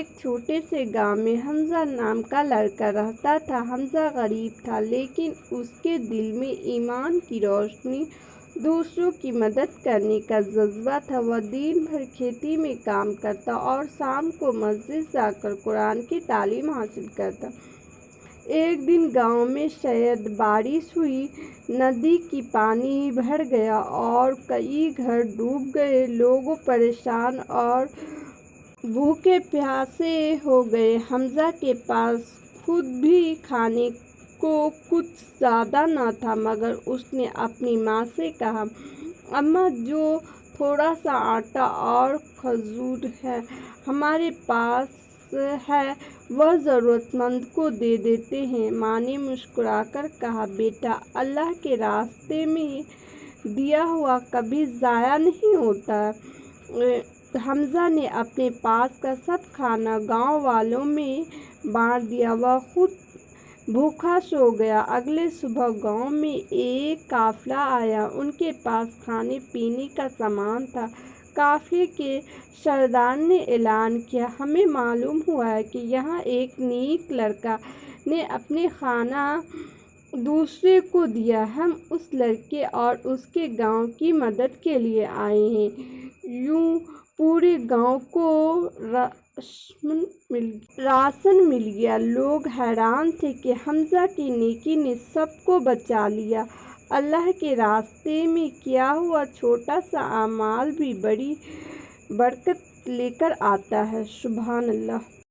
ایک چھوٹے سے گاؤں میں حمزہ نام کا لڑکا رہتا تھا۔ حمزہ غریب تھا لیکن اس کے دل میں ایمان کی روشنی، دوسروں کی مدد کرنے کا جذبہ تھا۔ وہ دن بھر کھیتی میں کام کرتا اور شام کو مسجد جا کر قرآن کی تعلیم حاصل کرتا۔ ایک دن گاؤں میں شدید بارش ہوئی، ندی کی پانی بڑھ گیا اور کئی گھر ڈوب گئے۔ لوگ پریشان اور بھوکے پیاسے ہو گئے۔ حمزہ کے پاس خود بھی کھانے کو کچھ زیادہ نہ تھا، مگر اس نے اپنی ماں سے کہا، اماں، جو تھوڑا سا آٹا اور کھجور ہمارے پاس ہے وہ ضرورت مند کو دے دیتے ہیں۔ ماں نے مسکرا کر کہا، بیٹا، اللہ کے راستے میں دیا ہوا کبھی ضائع نہیں ہوتا۔ حمزہ نے اپنے پاس کا سب کھانا گاؤں والوں میں بانٹ دیا۔ وہ خود بھوکا سو گیا۔ اگلی صبح گاؤں میں ایک قافلہ آیا۔ ان کے پاس کھانے پینے کا سامان تھا۔ قافلے کے سردار نے اعلان کیا، ہمیں معلوم ہوا ہے کہ یہاں ایک نیک لڑکا نے اپنا کھانا دوسرے کو دیا۔ ہم اس لڑکے اور اس کے گاؤں کی مدد کے لیے آئے ہیں۔ یوں پورے گاؤں کو راشن مل گیا۔ لوگ حیران تھے کہ حمزہ کی نیکی نے سب کو بچا لیا۔ اللہ کے راستے میں کیا ہوا چھوٹا سا اعمال بھی بڑی برکت لے کر آتا ہے۔ سبحان اللہ۔